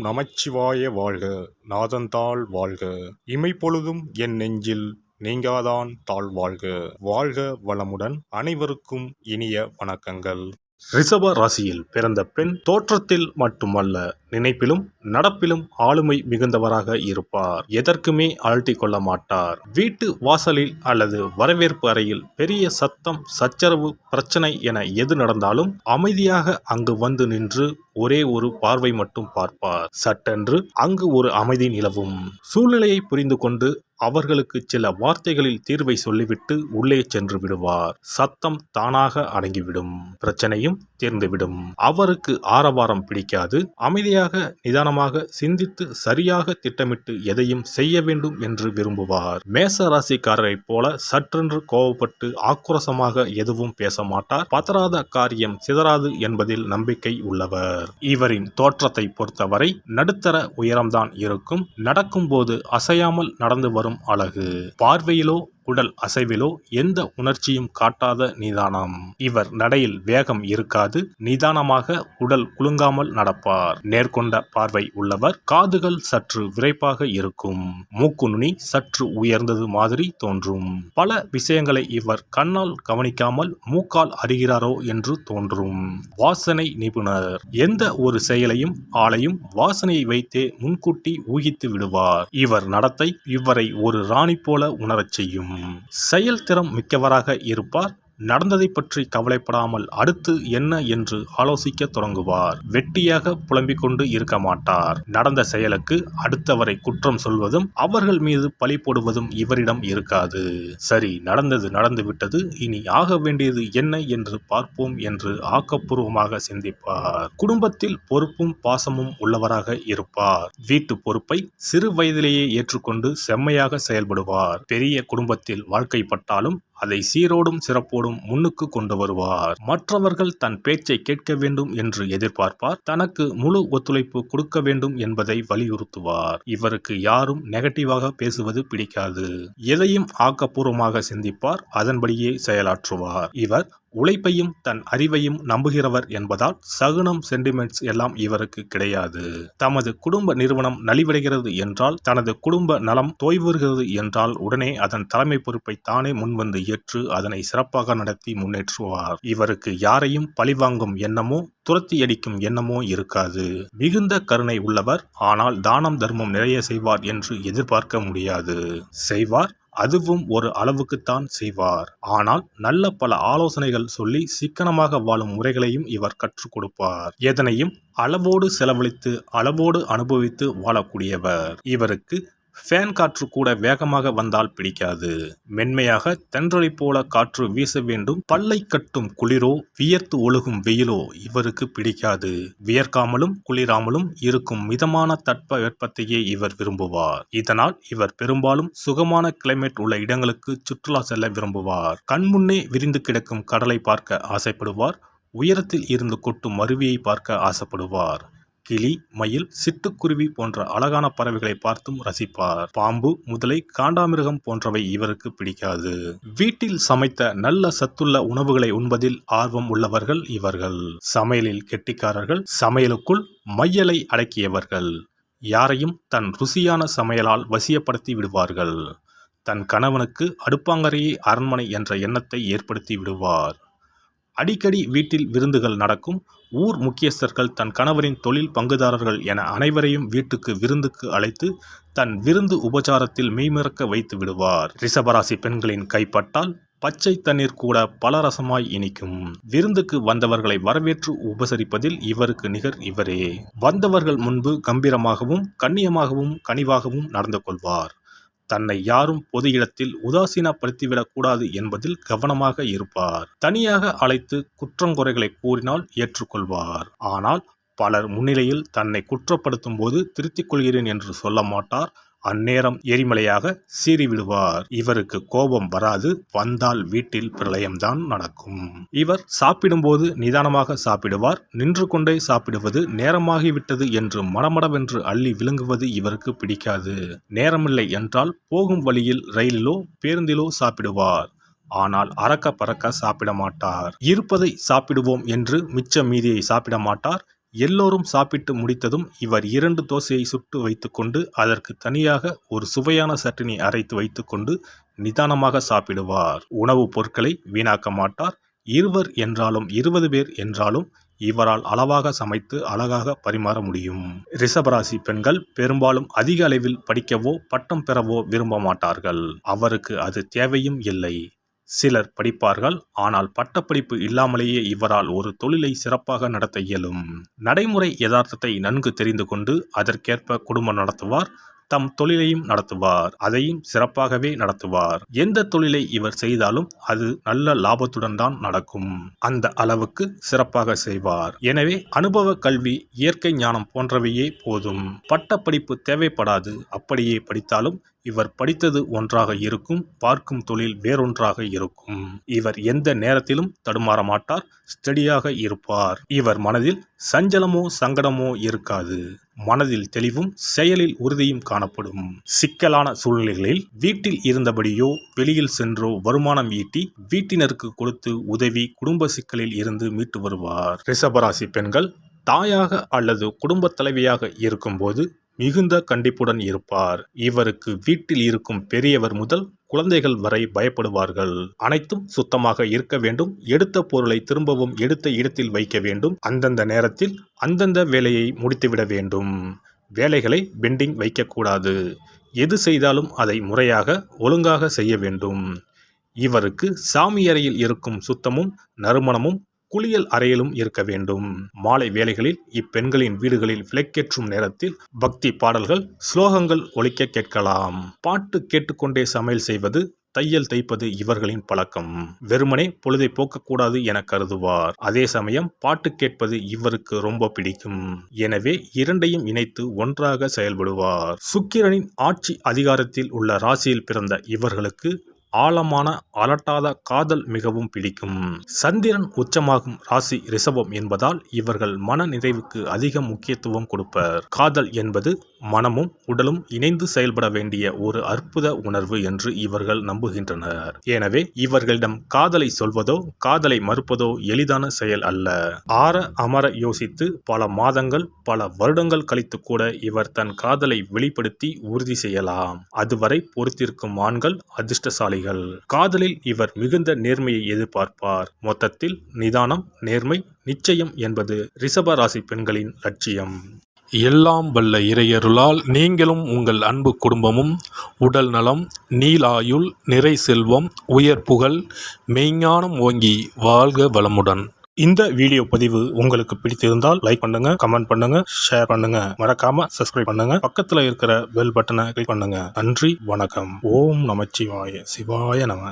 நமச்சிவாய வாழ்க. நாதந்தாள் வாழ்க. இமைப்பொழுதும் என் நெஞ்சில் நீங்காதான் தாழ் வாழ்க. வாழ்க வளமுடன். அனைவருக்கும் இனிய வணக்கங்கள். ரிஷப ராசியில் பிறந்த பெண் தோற்றத்தில் மட்டுமல்ல, நினைப்பிலும் நடப்பிலும் ஆளுமை மிகுந்தவராக இருப்பார். எதற்குமே அழட்டி கொள்ள மாட்டார். வீட்டு வாசலில் அல்லது வரவேற்பு அறையில் பெரிய சத்தம், சச்சரவு, பிரச்சனை என எது நடந்தாலும் அமைதியாக அங்கு வந்து நின்று ஒரே ஒரு பார்வை மட்டும் பார்ப்பார். சட்டென்று அங்கு ஒரு அமைதி நிலவும். சூழ்நிலையை புரிந்து கொண்டு அவர்களுக்கு சில வார்த்தைகளில் தீர்வை சொல்லிவிட்டு உள்ளே சென்று விடுவார். சத்தம் தானாக அடங்கிவிடும். பிரச்சனையும் தீர்ந்துவிடும். அவருக்கு ஆரவாரம் பிடிக்காது. அமைதியாக நிதானமாக சிந்தித்து சரியாக திட்டமிட்டு எதையும் செய்ய வேண்டும் என்று விரும்புவார். மேச ராசிக்காரரைப் போல சற்றென்று கோபப்பட்டு ஆக்ரோசமாக எதுவும் பேச மாட்டார். பதறாத காரியம் சிதறாது என்பதில் நம்பிக்கை உள்ளவர். இவரின் தோற்றத்தை பொறுத்தவரை நடுத்தர உயரம்தான் இருக்கும். நடக்கும்போது அசையாமல் நடந்து வரும் அழகு. பார்வையிலோ உடல் அசைவிலோ எந்த உணர்ச்சியும் காட்டாத நிதானம். இவர் நடையில் வேகம் இருக்காது. நிதானமாக உடல் குலுங்காமல் நடப்பார். நேர்கொண்ட பார்வை உள்ளவர். காதுகள் சற்று விரைப்பாக இருக்கும். மூக்கு நுனி சற்று உயர்ந்தது மாதிரி தோன்றும். பல விஷயங்களை இவர் கண்ணால் கவனிக்காமல் மூக்கால் அறிகிறாரோ என்று தோன்றும். வாசனை நிபுணர். எந்த ஒரு செயலையும் ஆளையும் வாசனையை வைத்தே முன்கூட்டி ஊகித்து விடுவார். இவர் நடத்தை இவரை ஒரு ராணி போல உணரச் செய்யும். செயல்திறம் மிக்கவராக இருப்பார். நடந்ததை பற்றி கவலைப்படாமல் அடுத்து என்ன என்று ஆலோசிக்க தொடங்குவார். வெட்டியாக புலம்பிக் கொண்டு இருக்க மாட்டார். நடந்த செயலுக்கு அடுத்தவரை குற்றம் சொல்வதும் அவர்கள் மீது பழி போடுவதும் இவரிடம் இருக்காது. சரி, நடந்தது நடந்துவிட்டது, இனி ஆக வேண்டியது என்ன என்று பார்ப்போம் என்று ஆக்கப்பூர்வமாக சிந்திப்பார். குடும்பத்தில் பொறுப்பும் பாசமும் உள்ளவராக இருப்பார். வீட்டு பொறுப்பை சிறு வயதிலேயே ஏற்றுக்கொண்டு செம்மையாக செயல்படுவார். பெரிய குடும்பத்தில் வாழ்க்கைப்பட்டாலும் அதை சீரோடும் சிறப்போடும் முன்னுக்கு கொண்டு வருவார். மற்றவர்கள் தன் பேச்சை கேட்க வேண்டும் என்று எதிர்பார்ப்பார். தனக்கு முழு ஒத்துழைப்பு கொடுக்க வேண்டும் என்பதை வலியுறுத்துவார். இவருக்கு யாரும் நெகட்டிவாக பேசுவது பிடிக்காது. எதையும் ஆக்கப்பூர்வமாக சிந்திப்பார். அதன்படியே செயலாற்றுவார். இவர் உழைப்பையும் தன் அறிவையும் நம்புகிறவர் என்பதால் சகுனம், சென்டிமெண்ட்ஸ் எல்லாம் இவருக்கு கிடையாது. தமது குடும்ப நிறுவனம் நலிவடைகிறது என்றால், தனது குடும்ப நலம் தோய்வுறுகிறது என்றால் உடனே அதன் தலைமை பொறுப்பை தானே முன்வந்து ஏற்று அதனை சிறப்பாக நடத்தி முன்னேற்றுவார். இவருக்கு யாரையும் பழிவாங்கும் எண்ணமோ துரத்தி அடிக்கும் எண்ணமோ இருக்காது. மிகுந்த கருணை உள்ளவர். ஆனால் தானம் தர்மம் நிறைய செய்வார் என்று எதிர்பார்க்க முடியாது. செய்வார், அதுவும் ஒரு அளவுக்குத்தான் செய்வார். ஆனால் நல்ல பல ஆலோசனைகள் சொல்லி சிக்கனமாக வாழும் முறைகளையும் இவர் கற்றுக் கொடுப்பார். எதனையும் அளவோடு செலவழித்து அளவோடு அனுபவித்து வாழக்கூடியவர். இவருக்கு ஃபேன் காற்று கூட வேகமாக வந்தால் பிடிக்காது. மென்மையாக தென்றலை போல காற்று வீச வேண்டும். பல்லை கட்டும் குளிரோ வியர்த்து ஒழுகும் வெயிலோ இவருக்கு பிடிக்காது. வியர்க்காமலும் குளிராமலும் இருக்கும் மிதமான தட்ப வெப்பத்தையே இவர் விரும்புவார். இதனால் இவர் பெரும்பாலும் சுகமான கிளைமேட் உள்ள இடங்களுக்கு சுற்றுலா செல்ல விரும்புவார். கண்முன்னே விரிந்து கிடக்கும் கடலை பார்க்க ஆசைப்படுவார். உயரத்தில் இருந்து கொட்டும் அருவியை பார்க்க ஆசைப்படுவார். கிளி, மயில், சிட்டுக்குருவி போன்ற அழகான பறவைகளை பார்த்தும் ரசிப்பார். பாம்பு, முதலை, காண்டாமிருகம் போன்றவை இவருக்கு பிடிக்காது. வீட்டில் சமைத்த நல்ல சத்துள்ள உணவுகளை உண்பதில் ஆர்வம் உள்ளவர்கள் இவர்கள். சமையலில் கெட்டிக்காரர்கள். சமையலுக்குள் மையலை அடக்கியவர்கள். யாரையும் தன் ருசியான சமையலால் வசியப்படுத்தி விடுவார்கள். தன் கணவனுக்கு அடுப்பாங்கரையே அரண்மனை என்ற எண்ணத்தை ஏற்படுத்தி விடுவார். அடிக்கடி வீட்டில் விருந்துகள் நடக்கும். ஊர் முக்கியஸ்தர்கள், தன் கணவரின் தொழில் பங்குதாரர்கள் என அனைவரையும் வீட்டுக்கு விருந்துக்கு அழைத்து தன் விருந்து உபச்சாரத்தில் மெய்மறக்க வைத்து விடுவார். ரிஷபராசி பெண்களின் கைப்பட்டால் பச்சை தண்ணீர் கூட பலரசமாய் இனிக்கும். விருந்துக்கு வந்தவர்களை வரவேற்று உபசரிப்பதில் இவருக்கு நிகர் இவரே. வந்தவர்கள் முன்பு கம்பீரமாகவும் கண்ணியமாகவும் கனிவாகவும் நடந்து கொள்வார். தன்னை யாரும் பொது இடத்தில் உதாசீனப்படுத்திவிடக் கூடாது என்பதில் கவனமாக இருப்பார். தனியாக அழைத்து குற்றங்குறைகளை கூறினால் ஏற்றுக்கொள்வார். ஆனால் பலர் முன்னிலையில் தன்னை குற்றப்படுத்தும் போது திருத்திக் கொள்கிறேன் என்று சொல்ல மாட்டார். அந்நேரம் எரிமலையாக சீறிவிடுவார். இவருக்கு கோபம் வராது. வந்தால் வீட்டில் பிரளயம்தான் நடக்கும். இவர் சாப்பிடும்போது நிதானமாக சாப்பிடுவார். நின்று கொண்டே சாப்பிடுவது, நேரமாகிவிட்டது என்று மடமடவென்று அள்ளி விழுங்குவது இவருக்கு பிடிக்காது. நேரமில்லை என்றால் போகும் வழியில் ரயிலிலோ பேருந்திலோ சாப்பிடுவார். ஆனால் அறக்க பறக்க சாப்பிட மாட்டார். இருப்பதை சாப்பிடுவோம் என்று மிச்ச மீதியை சாப்பிட மாட்டார். எல்லோரும் சாப்பிட்டு முடித்ததும் இவர் 2 தோசையை சுட்டு வைத்துக்கொண்டு அதற்கு தனியாக ஒரு சுவையான சட்டினி அரைத்து வைத்துக்கொண்டு நிதானமாக சாப்பிடுவார். உணவுப் பொருட்களை வீணாக்க மாட்டார். 20 என்றாலும் 20 பேர் என்றாலும் இவரால் அளவாக சமைத்து அழகாக பரிமாற முடியும். ரிஷபராசி பெண்கள் பெரும்பாலும் அதிக அளவில் படிக்கவோ பட்டம் பெறவோ விரும்ப மாட்டார்கள். அவருக்கு அது தேவையும் இல்லை. சிலர் படிப்பார்கள். ஆனால் பட்டப்படிப்பு இல்லாமலேயே இவரால் ஒரு தொழிலை சிறப்பாக நடத்த இயலும். நடைமுறை யதார்த்தத்தை நன்கு தெரிந்து கொண்டு அதற்கேற்ப குடும்பம் நடத்துவார். தம் தொழிலையும் நடத்துவார். அதையும் சிறப்பாகவே நடத்துவார். எந்த தொழிலை இவர் செய்தாலும் அது நல்ல லாபத்துடன் தான் நடக்கும். அந்த அளவுக்கு சிறப்பாக செய்வார். எனவே அனுபவ கல்வி, இயற்கை ஞானம் போன்றவையே போதும். பட்டப்படிப்பு தேவைப்படாது. அப்படியே படித்தாலும் இவர் படித்தது ஒன்றாக இருக்கும். பார்க்கும் தொழில் வேறொன்றாக இருக்கும். இவர் எந்த நேரத்திலும் தடுமாற மாட்டார். ஸ்டடியாக இருப்பார். இவர் மனதில் சஞ்சலமோ சங்கடமோ இருக்காது. மனதில் தெளிவும் செயலில் உறுதியும் காணப்படும். சிக்கலான சூழ்நிலைகளில் வீட்டில் இருந்தபடியோ வெளியில் சென்றோ வருமானம் ஈட்டி வீட்டினருக்கு கொடுத்து உதவி குடும்ப சிக்கலில் இருந்து மீட்டு வருவார். ரிஷபராசி பெண்கள் தாயாக அல்லது குடும்ப தலைவியாக இருக்கும்போது மிகுந்த கண்டிப்புடன் இருப்பார். இவருக்கு வீட்டில் இருக்கும் பெரியவர் முதல் குழந்தைகள் வரை பயப்படுவார்கள். அனைத்தும் சுத்தமாக இருக்க வேண்டும். எடுத்த பொருளை திரும்பவும் எடுத்த இடத்தில் வைக்க வேண்டும். அந்தந்த நேரத்தில் அந்தந்த வேலையை முடித்துவிட வேண்டும். வேலைகளை பெண்டிங் வைக்கக்கூடாது. எது செய்தாலும் அதை முறையாக ஒழுங்காக செய்ய வேண்டும். இவருக்கு சாமியறையில் இருக்கும் சுத்தமும் நறுமணமும் குளியல் அறையிலும் இருக்க வேண்டும். மாலை வேளைகளில் இப்பெண்களின் வீடுகளில் விளக்கேற்றும் நேரத்தில் பக்தி பாடல்கள், ஸ்லோகங்கள் ஒலிக்க கேட்கலாம். பாட்டு கேட்டுக்கொண்டே சமையல் செய்வது, தையல் தைப்பது இவர்களின் பழக்கம். வெறுமனே பொழுதை போக்கக்கூடாது என கருதுவார். அதே சமயம் பாட்டு கேட்பது இவருக்கு ரொம்ப பிடிக்கும். எனவே இரண்டையும் இணைத்து ஒன்றாக செயல்படுவார். சுக்கிரனின் ஆட்சி அதிகாரத்தில் உள்ள ராசியில் பிறந்த இவர்களுக்கு ஆழமான அலட்டாத காதல் மிகவும் பிடிக்கும். சந்திரன் உச்சமாகும் ராசி ரிஷபம் என்பதால் இவர்கள் மன நிறைவுக்கு அதிக முக்கியத்துவம் கொடுப்பர். காதல் என்பது மனமும் உடலும் இணைந்து செயல்பட வேண்டிய ஒரு அற்புத உணர்வு என்று இவர்கள் நம்புகின்றனர். எனவே இவர்களிடம் காதலை சொல்வதோ காதலை மறுப்பதோ எளிதான செயல் அல்ல. ஆற அமர யோசித்து பல மாதங்கள் பல வருடங்கள் கழித்து கூட இவர் தன் காதலை வெளிப்படுத்தி உறுதி செய்யலாம். அதுவரை பொறுத்திருக்கும் ஆண்கள் அதிர்ஷ்டசாலிகள். காதலில் இவர் மிகுந்த நேர்மையை எதிர்பார்ப்பார். மொத்தத்தில் நிதானம், நேர்மை, நிச்சயம் என்பது ரிஷப ராசி பெண்களின் லட்சியம். எல்லாம் வல்ல இறையருளால் நீங்களும் உங்கள் அன்பு குடும்பமும் உடல் நலம், நீலாயுள், நிறை செல்வம், உயர் புகழ், மெய்ஞானம் ஓங்கி வாழ்க வளமுடன். இந்த வீடியோ பதிவு உங்களுக்கு பிடித்திருந்தால் லைக் பண்ணுங்க, கமெண்ட் பண்ணுங்க, ஷேர் பண்ணுங்க. மறக்காம சப்ஸ்கிரைப் பண்ணுங்க. பக்கத்துல இருக்கிற பெல் பட்டனை கிளிக் பண்ணுங்க. நன்றி, வணக்கம். ஓம் நமச்சிவாய. சிவாய நம.